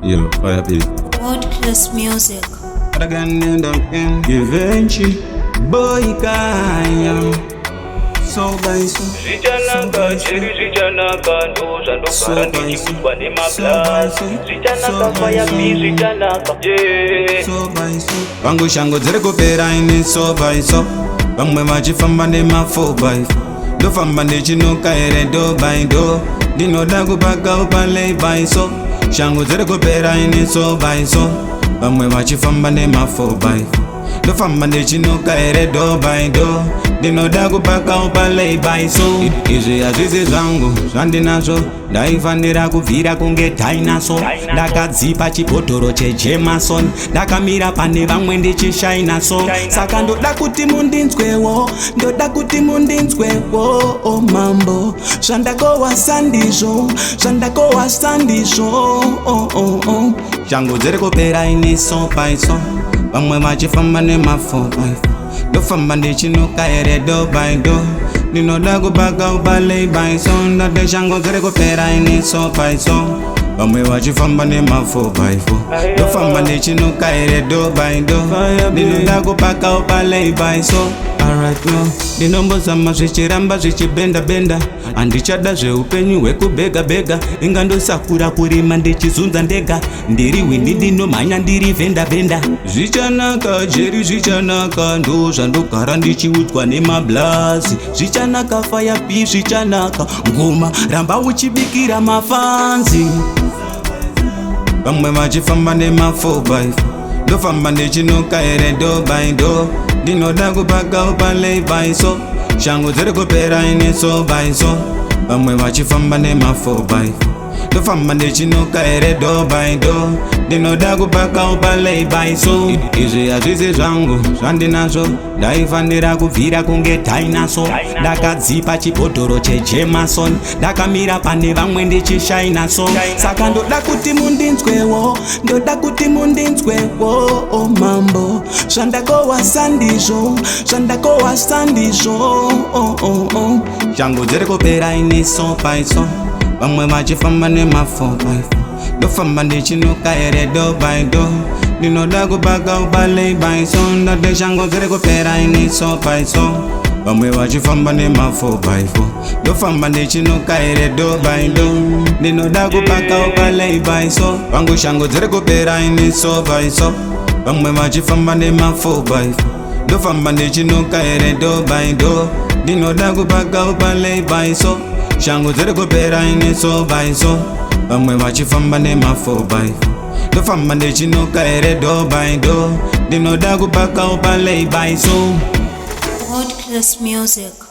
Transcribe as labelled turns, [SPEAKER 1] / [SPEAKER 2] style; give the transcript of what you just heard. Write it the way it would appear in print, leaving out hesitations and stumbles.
[SPEAKER 1] Yo, fire beat.
[SPEAKER 2] World-class music.
[SPEAKER 1] Again and again. Givenchy, boy, kaya. So by so.
[SPEAKER 3] Zijanaka, Jerry Zijanaka, ndoza ndokara ndikutwa nemabla. Zijanaka, fire beat, Zijanaka, yeah.
[SPEAKER 1] So by so. Vangu shango dziri kupera ine so by so. Vamwe vachifamba nema 4x4. Ndofamba ndichinuka ere do by do. Ndinoda kupaka upalei by so. Shango dziri kupera ine so by so. Vamwe vachifamba nema 4x4. Ndofamba ndichinuka ere do by do. Ndinoda kupaka upalei by so. Izvi hazvisi zvangu zvandinazvo. Ndaifanira kubvira kunge dinosaur. Ndakadzipa chibhodhoro cheJerryman. Ndakamira pane vamwe ndichishaina so. Saka ndoda kuti mundinzwewo. Ndoda kuti mundinzwewo. Oh mambo. Zvandakowasa ndizvo. Zvandakowasa ndizvo. Oh oh oh. Shango dziri kupera ine so by so. Vamwe vachifamba nema 4x4. Ndofamba ndichinuka ere do by do. Ndinoda kupaka upalei by so. Ndate shango dziri kupera ine so by so. Vamwe vachifamba nema 4x4. Ndofamba ndichinuka ere do by do. Ndinoda kupaka upalei by so. Alright no. Ndinombozama zvichiramba zvichibenda benda. Handichada zveupenyu hwekubhega bhega. Ingandosakura kurima ndichizunza ndega. Ndiri windi ndinomhanya ndiri venda venda. Zvichanaka Jerry zvichanaka. Ndo zvandogara ndichiudzwa nemablazi. Zvichanaka fire beat zvichanaka. Ngoma ramba uchibikira mafanzi. Vamwe vachifamba nema 4x4. Ndofamba ndichinuka ere do by do. Ndinoda kupaka upalei by so. Shango dziri kupera ine so by so. Vamwe vachifamba nema 4x4. Ndofamba ndichinuka ere do by do. Ndinoda kupaka upalei by so. Izvi hazvisi zvangu zvandinazvo. Ndaifanira kubvira kunge dinosaur. Ndakadzipa chibhodhoro cheJerryman. Ndakamira pane vamwe ndichishaina so. Saka ndoda kuti mundinzwewo. Ndoda kuti mundinzwewo. Oh mambo. Zvandakowasa ndizvo. Zvandakowasa ndizvo. Oh oh oh. Shango dziri kupera ine so by so. Vamwe vachifamba nema 4x4. Ndofamba ndichinuka ere do by do. Ndinoda kupaka upalei by so. Ndate shango dziri kupera ine so by so. Vamwe vachifamba nema 4x4. Ndofamba ndichinuka ere do by do. Ndinoda kupaka upalei by so. Vangu shango dziri kupera ine so by so. Vamwe vachifamba nema 4x4. Ndofamba ndichinuka ere do by do. Ndinoda kupaka upalei by so. Shango dziri kupera ine so by so. Vamwe vachifamba nema 4x4. Ndofamba ndichinuka ere do by do. Ndinoda kupaka upalei by so.
[SPEAKER 2] World-class music.